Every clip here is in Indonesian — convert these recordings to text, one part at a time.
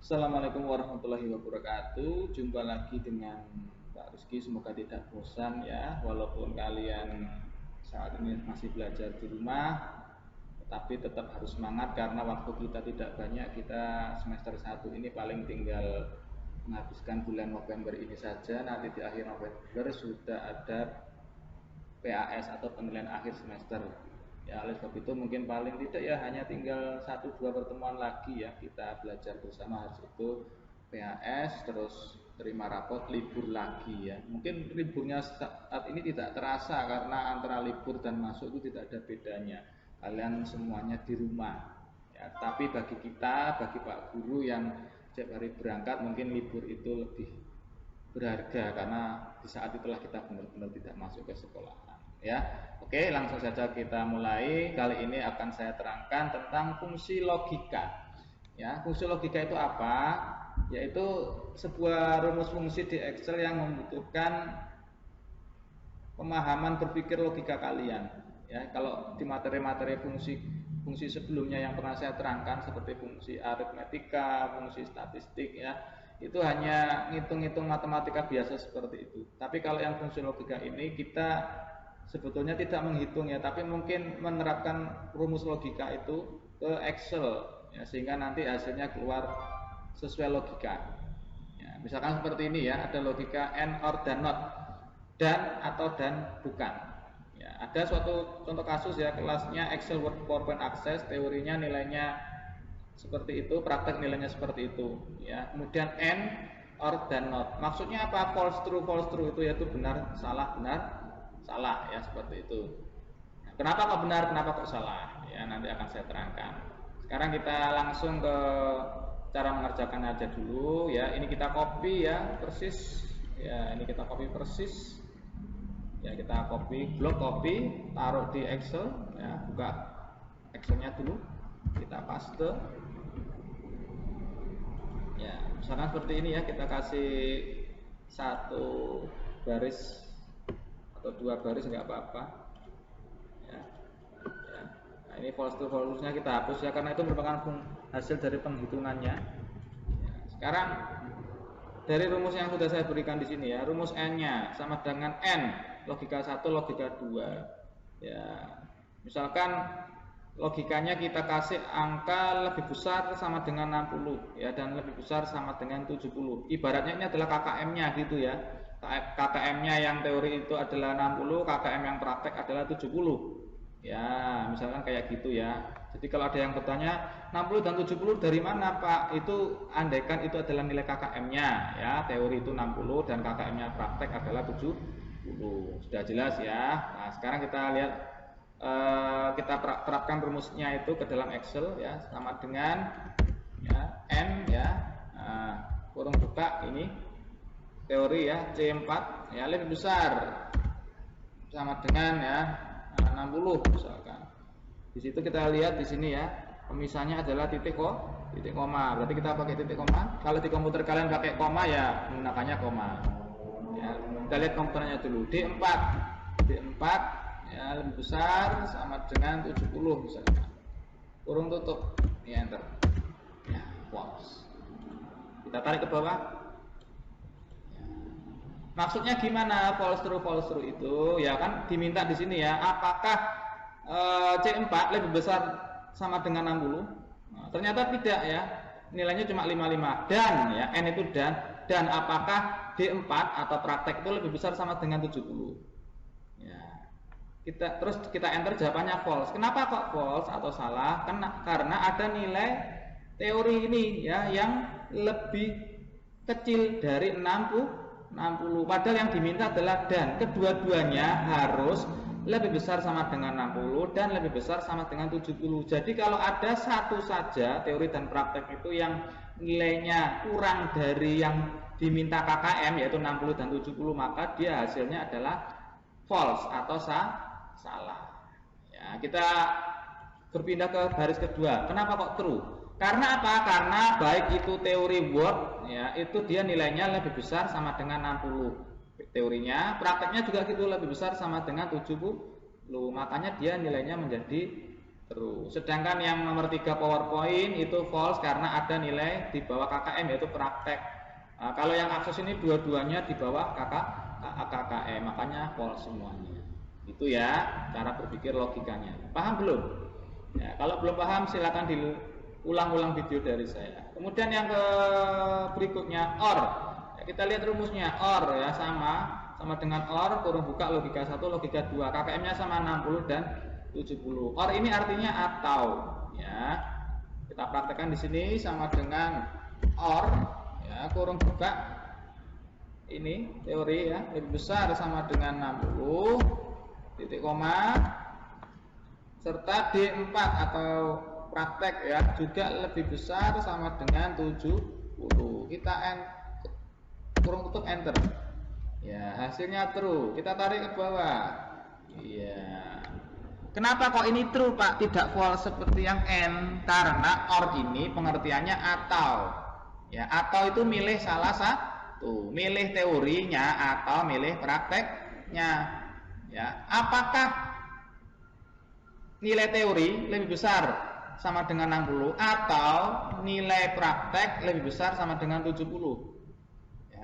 Assalamualaikum warahmatullahi wabarakatuh. Jumpa lagi dengan Pak Rizky. Semoga tidak bosan ya, walaupun kalian saat ini masih belajar di rumah, tetapi tetap harus semangat karena waktu kita tidak banyak. Kita semester 1 ini paling tinggal menghabiskan bulan November ini saja. Nanti di akhir November sudah ada PAS atau penilaian akhir semester. Ya, oleh sebab itu mungkin paling tidak ya hanya tinggal 1-2 pertemuan lagi ya kita belajar bersama. Harus itu PAS, terus terima rapot, libur lagi ya. Mungkin liburnya saat ini tidak terasa karena antara libur dan masuk itu tidak ada bedanya. Kalian semuanya di rumah ya. Tapi bagi kita, bagi Pak Guru yang setiap hari berangkat, mungkin libur itu lebih berharga karena di saat itulah kita benar-benar tidak masuk ke sekolahan ya. Oke, langsung saja kita mulai. Kali ini akan saya terangkan tentang fungsi logika ya. Fungsi logika itu apa? Yaitu sebuah rumus fungsi di Excel yang membutuhkan pemahaman berpikir logika kalian ya. Kalau di materi-materi fungsi sebelumnya yang pernah saya terangkan seperti fungsi aritmetika, fungsi statistik ya, itu hanya ngitung-ngitung matematika biasa seperti itu. Tapi kalau yang fungsi logika ini kita sebetulnya tidak menghitung ya, tapi mungkin menerapkan rumus logika itu ke Excel ya, sehingga nanti hasilnya keluar sesuai logika ya. Misalkan seperti ini ya, ada logika and or dan not, dan atau dan bukan ya. Ada suatu contoh kasus ya, kelasnya Excel Word PowerPoint Access, teorinya nilainya seperti itu, praktek nilainya seperti itu ya. Kemudian and or dan not, maksudnya apa? False true itu yaitu benar salah ya, seperti itu. Nah, kenapa kok benar, kenapa kok salah ya, nanti akan saya terangkan. Sekarang kita langsung ke cara mengerjakan aja dulu ya. Ini kita copy ya persis ya, ini kita copy persis ya, kita copy, blok copy, taruh di Excel ya. Buka Excelnya dulu, kita paste ya. Misalkan seperti ini ya, kita kasih satu baris atau 2 baris nggak apa-apa ya. Nah, ini false nya kita hapus ya, karena itu merupakan hasil dari penghitungannya ya. Sekarang dari rumus yang sudah saya berikan di sini ya, rumus n-nya sama dengan n, logika 1, logika 2 ya. Misalkan logikanya kita kasih angka lebih besar sama dengan 60 ya, dan lebih besar sama dengan 70. Ibaratnya ini adalah KKM-nya gitu ya. KKM-nya yang teori itu adalah 60, KKM yang praktek adalah 70 ya, misalkan kayak gitu ya. Jadi kalau ada yang bertanya 60 dan 70 dari mana Pak, itu andaikan itu adalah nilai KKM-nya ya, teori itu 60 dan KKM-nya praktek adalah 70. Sudah jelas ya. Nah, sekarang kita lihat, kita terapkan rumusnya itu ke dalam Excel ya, sama dengan ya, n ya, kurung buka, ini teori ya, C4 ya, lebih besar sama dengan ya 60 misalkan. Di situ kita lihat di sini ya, pemisahnya adalah titik koma. Berarti kita pakai titik koma. Kalau di komputer kalian pakai koma ya menggunakannya koma ya. Kita lihat komputernya dulu, D4 ya, lebih besar sama dengan 70 misalkan. Kurung tutup, ya enter ya, false. Kita tarik ke bawah ya. Maksudnya gimana false true itu ya, kan diminta di sini ya, apakah C4 lebih besar sama dengan 60? Nah, ternyata tidak ya, nilainya cuma 55. Dan ya, n itu dan apakah D4 atau praktek itu lebih besar sama dengan 70 ya. Terus kita enter, jawabannya false. Kenapa kok false atau salah? Karena ada nilai teori ini ya yang lebih kecil dari 60. Padahal yang diminta adalah dan. Kedua-duanya harus lebih besar sama dengan 60 dan lebih besar sama dengan 70. Jadi kalau ada satu saja teori dan praktek itu yang nilainya kurang dari yang diminta KKM yaitu 60 dan 70, maka dia hasilnya adalah false atau salah ya. Kita berpindah ke baris kedua. Kenapa kok true? Karena apa? Karena baik itu teori Word ya, itu dia nilainya lebih besar sama dengan 60 teorinya, prakteknya juga gitu lebih besar sama dengan 70, makanya dia nilainya menjadi true. Sedangkan yang nomor 3 PowerPoint itu false karena ada nilai di bawah KKM yaitu praktek. Nah, kalau yang akses ini dua-duanya di bawah KKM, makanya false semuanya. Itu ya cara berpikir logikanya. Paham belum? Ya, kalau belum paham silakan diulang-ulang video dari saya. Kemudian yang berikutnya OR. Ya, kita lihat rumusnya OR ya sama dengan OR kurung buka logika 1 logika 2. KKM-nya sama 60 dan 70. OR ini artinya atau ya. Kita praktekkan di sini sama dengan OR ya kurung buka ini teori ya lebih besar sama dengan 60 titik koma serta D4 atau praktek ya juga lebih besar sama dengan 70. Kita kurung tutup enter. Ya, hasilnya true. Kita tarik ke bawah. Iya. Kenapa kok ini true, Pak? Tidak false seperti yang N? Karena OR ini pengertiannya atau. Ya, atau itu milih salah satu, milih teorinya atau milih prakteknya. Ya, apakah nilai teori lebih besar sama dengan 60 atau nilai praktek lebih besar sama dengan 70?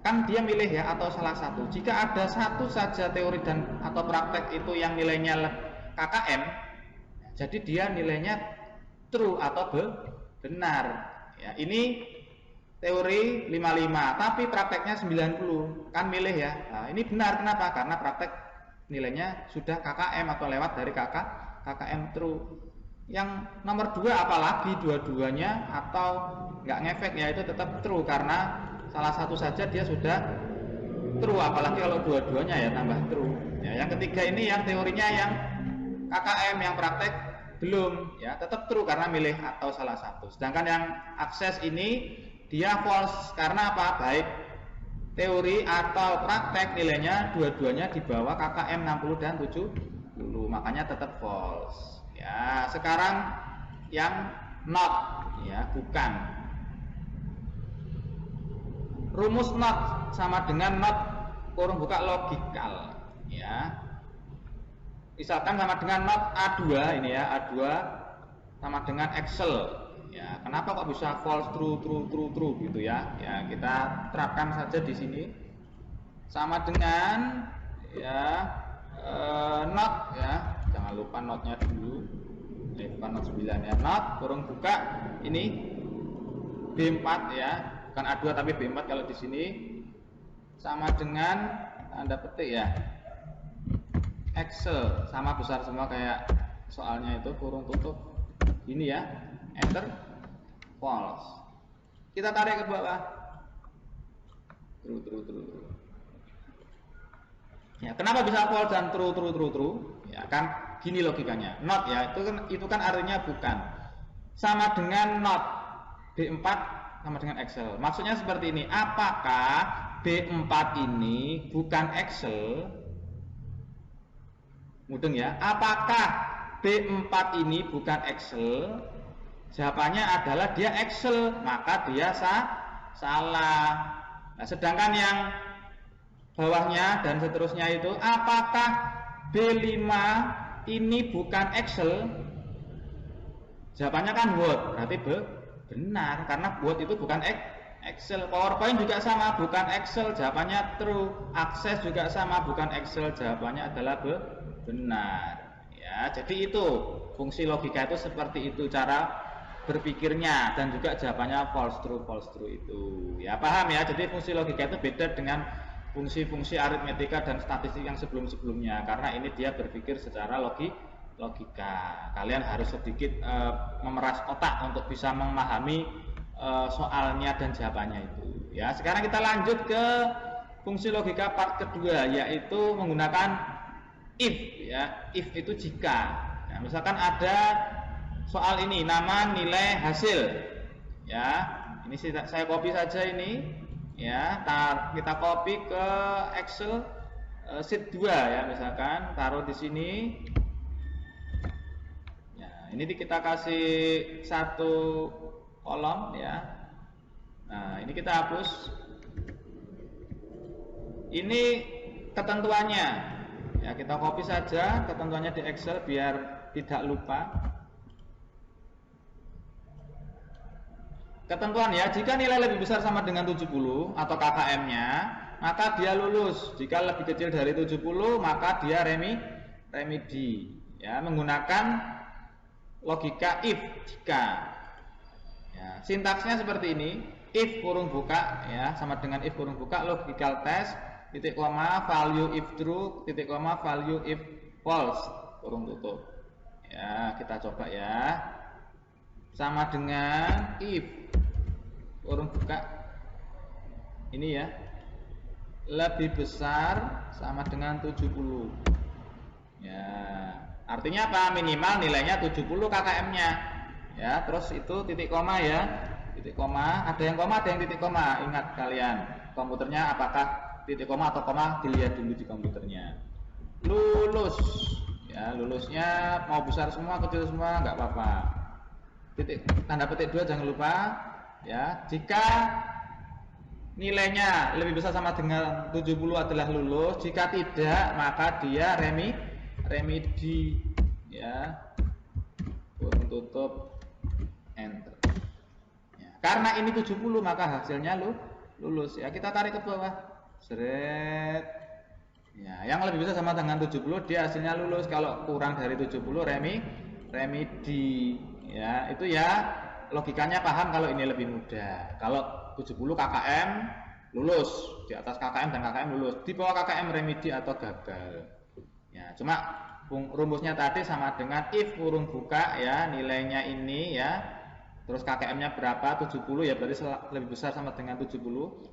Kan dia milih ya atau salah satu. Jika ada satu saja teori dan atau praktek itu yang nilainya KKM, jadi dia nilainya true atau benar. Ya, ini teori 55, tapi prakteknya 90, kan milih ya. Nah, ini benar kenapa? Karena praktek nilainya sudah KKM atau lewat dari KKM true. Yang nomor 2 apalagi dua-duanya atau nggak ngefek ya itu tetap true karena salah satu saja dia sudah true, apalagi kalau dua-duanya ya tambah true. Ya, yang ketiga ini yang teorinya yang KKM, yang praktek belum, ya tetap true karena milih atau salah satu. Sedangkan yang akses ini dia false karena apa? Baik teori atau praktek nilainya dua-duanya di bawah KKM 60 dan 70, makanya tetap false. Ya, sekarang yang not ya bukan. Rumus not sama dengan not kurung buka logikal ya. Misalkan sama dengan not A2 ini ya, A2 sama dengan Excel ya. Kenapa kok bisa false true gitu ya? Ya, kita terapkan saja di sini. Sama dengan ya not ya. Jangan lupa notnya dulu. Bukan not 9 ya. Not kurung buka ini B4 ya. Bukan A2 tapi B4 kalau di sini sama dengan tanda petik ya Excel sama besar semua kayak soalnya itu kurung tutup ini ya enter false. Kita tarik ke bawah true. Ya, kenapa bisa false dan true? Ya kan gini logikanya. Not ya itu kan artinya bukan. Sama dengan not B4 sama dengan Excel. Maksudnya seperti ini, apakah B4 ini bukan Excel? Mudeng ya. Apakah B4 ini bukan Excel? Jawabannya adalah dia Excel, maka dia salah. Nah, sedangkan yang bawahnya dan seterusnya itu, apakah B5 ini bukan Excel? Jawabannya kan what? Berarti benar karena buat itu bukan Excel. PowerPoint juga sama, bukan Excel, jawabannya true. Akses juga sama, bukan Excel, jawabannya adalah benar. Ya, jadi itu fungsi logika itu seperti itu cara berpikirnya dan juga jawabannya false true itu. Ya, paham ya? Jadi fungsi logika itu beda dengan fungsi-fungsi aritmetika dan statistik yang sebelum-sebelumnya karena ini dia berpikir secara logika. Kalian harus sedikit memeras otak untuk bisa memahami soalnya dan jawabannya itu. Ya, sekarang kita lanjut ke fungsi logika part kedua yaitu menggunakan if ya. If itu jika. Ya, misalkan ada soal ini nama nilai hasil. Ya, ini saya copy saja ini. Ya, kita copy ke Excel sheet 2 ya misalkan taruh di sini. Ini kita kasih satu kolom ya. Nah, ini kita hapus. Ini ketentuannya. Ya, kita copy saja ketentuannya di Excel biar tidak lupa. ketentuan ya, jika nilai lebih besar sama dengan 70 atau KKM-nya, maka dia lulus. Jika lebih kecil dari 70, maka dia remedi. Ya, menggunakan logika if jika. Ya, sintaksnya seperti ini. If kurung buka ya, sama dengan if kurung buka, logical test, titik koma, value if true, titik koma, value if false, kurung tutup. Ya, kita coba ya. Sama dengan if kurung buka ini ya, lebih besar sama dengan 70 ya, artinya apa? Minimal nilainya 70 KKM-nya ya. Terus itu titik koma ya, titik koma, ada yang koma, ada yang titik koma. Ingat kalian, komputernya apakah titik koma atau koma, dilihat dulu di komputernya. Lulus ya, lulusnya mau besar semua, kecil semua, nggak apa-apa. Titik tanda petik 2 jangan lupa ya. Jika nilainya lebih besar sama dengan 70 adalah lulus, jika tidak maka dia remedi ya, kurung tutup enter ya. Karena ini 70 maka hasilnya lulus ya. Kita tarik ke bawah, seret ya, yang lebih besar sama dengan 70 dia hasilnya lulus. Kalau kurang dari 70 remedi ya. Itu ya logikanya paham kalau ini lebih mudah. Kalau 70 KKM lulus, di atas KKM dan KKM lulus, di bawah KKM remedi atau gagal ya. Cuma rumusnya tadi sama dengan if kurung buka ya, nilainya ini ya, terus KKM-nya berapa, 70 ya, berarti lebih besar sama dengan 70.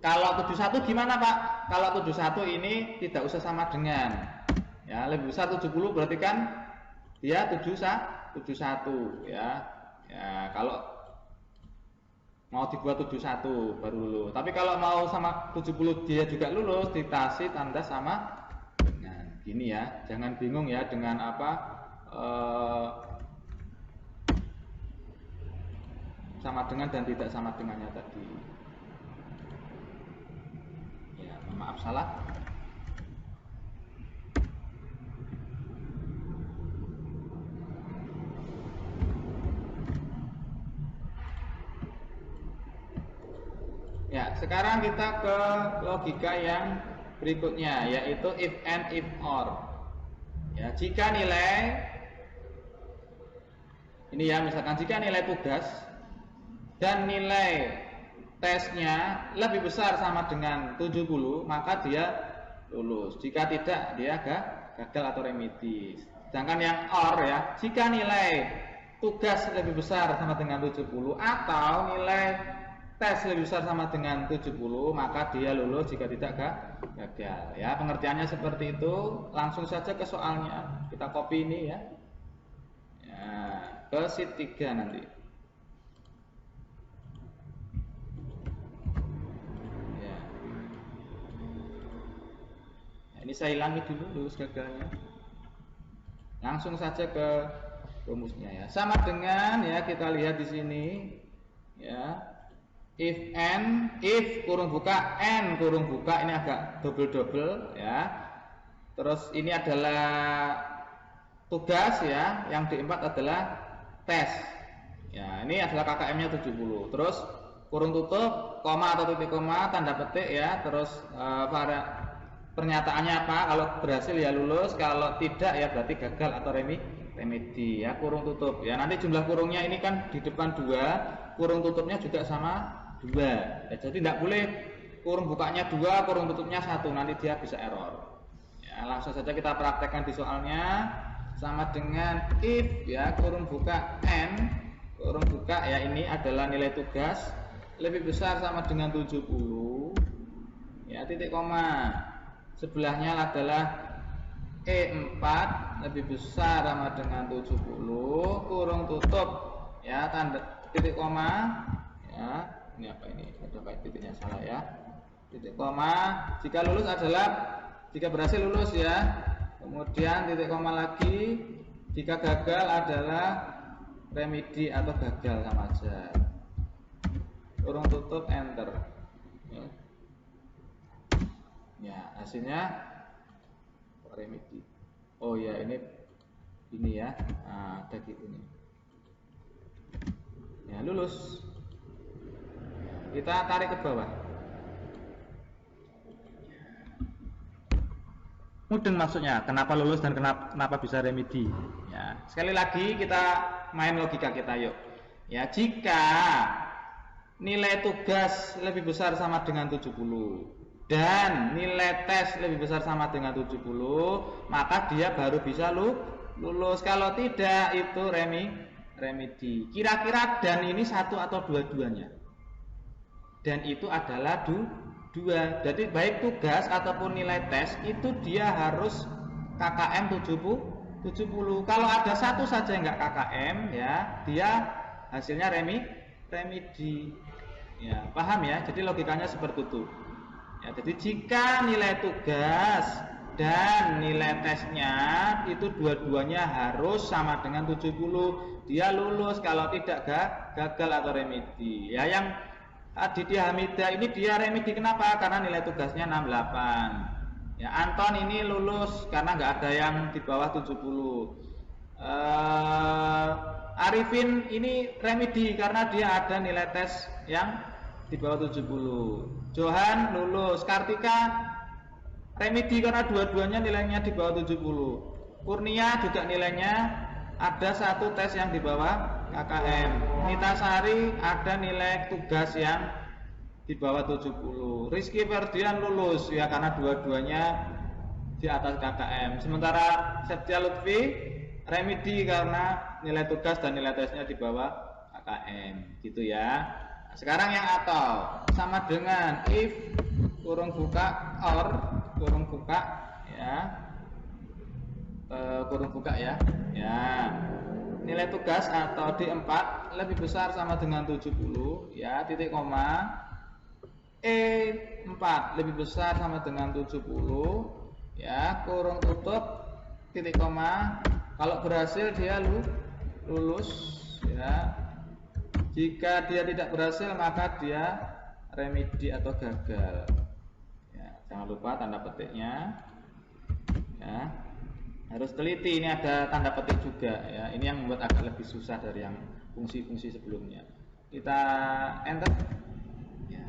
Kalau 71 gimana Pak? Kalau 71 ini tidak usah sama dengan ya, lebih besar 70 berarti kan dia 71 ya. Ya, kalau mau dibuat 71 baru lulus. Tapi kalau mau sama 70 dia juga lulus, dikasih tanda sama dengan gini ya. Jangan bingung ya dengan apa sama dengan dan tidak sama dengannya tadi. Ya, maaf salah. Ya, sekarang kita ke logika yang berikutnya, yaitu if and if or. Ya, jika nilai ini ya, misalkan jika nilai tugas dan nilai tesnya lebih besar sama dengan 70, maka dia lulus. Jika tidak, dia gagal atau remedi. Sedangkan yang or ya, jika nilai tugas lebih besar sama dengan 70 atau nilai tes lebih besar sama dengan 70, maka dia lulus. Jika tidak gagal ya. Pengertiannya seperti itu. Langsung saja ke soalnya. Kita copy ini ya, ke sheet 3 nanti ya. Nah, ini saya hilangi dulu lulus gagalnya. Langsung saja ke rumusnya ya. Sama dengan ya, kita lihat di sini ya, if n, if kurung buka, n kurung buka, ini agak double ya. Terus ini adalah tugas ya, yang diempat adalah tes ya. Ini adalah KKM-nya 70. Terus kurung tutup, koma atau titik koma, tanda petik ya. Terus pernyataannya apa? Kalau berhasil ya lulus, kalau tidak ya berarti gagal atau remedi ya. Kurung tutup ya. Nanti jumlah kurungnya ini kan di depan 2, kurung tutupnya juga sama 2 ya, jadi tidak boleh kurung bukanya 2, kurung tutupnya 1, nanti dia bisa error ya. Langsung saja kita praktekkan di soalnya. Sama dengan if ya, kurung buka n, kurung buka ya, ini adalah nilai tugas lebih besar sama dengan 70 ya, titik koma, sebelahnya adalah E4 lebih besar sama dengan 70, kurung tutup ya, tanda titik koma ya. Ini apa ini? Ada baik titiknya salah ya. Titik koma. Jika lulus adalah, jika berhasil lulus ya. Kemudian titik koma lagi. Jika gagal adalah remedi atau gagal, sama aja. Kurung tutup enter. Ya, hasilnya remedi. Oh ya, ini ya. Nah, ada gitu nih. Ya, lulus. Kita tarik ke bawah. Mudeng maksudnya, kenapa lulus dan kenapa bisa remedi. Ya, sekali lagi kita main logika kita yuk. Ya, jika nilai tugas lebih besar sama dengan 70 dan nilai tes lebih besar sama dengan 70, maka dia baru bisa lulus. Kalau tidak itu remedi. Kira-kira dan ini satu atau dua-duanya. Dan itu adalah dua. Jadi baik tugas ataupun nilai tes itu dia harus KKM 70. Kalau ada satu saja yang enggak KKM, ya dia hasilnya remedi. Ya, paham ya? Jadi logikanya seperti itu. Ya, jadi jika nilai tugas dan nilai tesnya itu dua-duanya harus sama dengan 70, dia lulus. Kalau tidak gagal atau remedi. Ya, yang Aditya Hamida ini dia remedi kenapa? Karena nilai tugasnya 68. Ya, Anton ini lulus karena nggak ada yang di bawah 70. Arifin ini remedi karena dia ada nilai tes yang di bawah 70. Johan lulus. Kartika remedi karena dua-duanya nilainya di bawah 70. Kurnia juga nilainya ada satu tes yang di bawah KKM. Nitasari ada nilai tugas yang di bawah 70. Rizky Ferdian lulus ya karena dua-duanya di atas KKM. Sementara Septia Lutfi remedi karena nilai tugas dan nilai tesnya di bawah KKM. Gitu ya. Sekarang yang atau sama dengan if kurung buka or kurung buka ya. Kurung buka ya. Ya. Nilai tugas atau D4 lebih besar sama dengan 70 ya, titik koma. E4 lebih besar sama dengan 70 ya, kurung tutup titik koma. Kalau berhasil dia lulus ya. Jika dia tidak berhasil maka dia remedi atau gagal. Ya, jangan lupa tanda petiknya. Ya. Harus teliti, ini ada tanda petik juga ya. Ini yang membuat agak lebih susah dari yang fungsi-fungsi sebelumnya. Kita enter. Ya.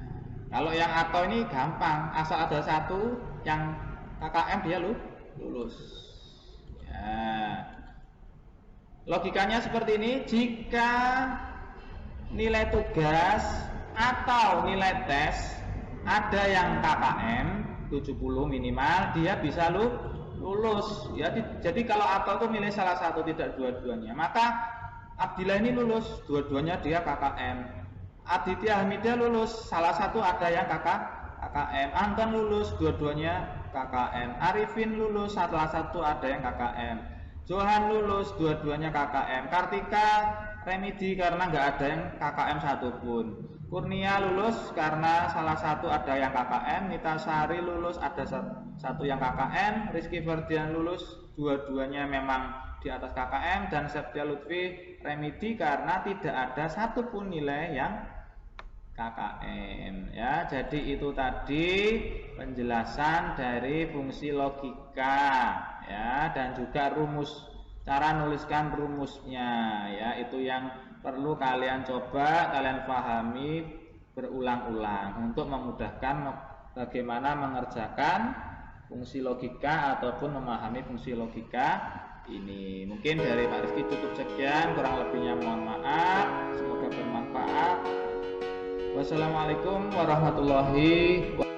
Kalau yang atau ini gampang, asal ada satu yang KKM dia lulus. Ya. Logikanya seperti ini, jika nilai tugas atau nilai tes ada yang KKM 70 minimal, dia bisa lulus ya. Jadi kalau atau itu milih salah satu tidak dua-duanya, maka Abdillah ini lulus, dua-duanya dia KKM. Aditya Hamida lulus, salah satu ada yang KKM. Anton lulus, dua-duanya KKM. Arifin lulus, salah satu ada yang KKM. Johan lulus, dua-duanya KKM. Kartika remedi karena nggak ada yang KKM satupun. Kurnia lulus karena salah satu ada yang KKM. Nitasari lulus ada satu yang KKM. Rizky Ferdian lulus, dua-duanya memang di atas KKM. Dan Septia Lutfi remedi karena tidak ada satupun nilai yang KKM ya. Jadi itu tadi penjelasan dari fungsi logika ya, dan juga rumus, cara nuliskan rumusnya ya. Itu yang perlu kalian coba, kalian pahami berulang-ulang untuk memudahkan bagaimana mengerjakan fungsi logika ataupun memahami fungsi logika ini. Mungkin dari Pak Rizky cukup sekian, kurang lebihnya mohon maaf. Semoga bermanfaat. Wassalamualaikum warahmatullahi wabarakatuh.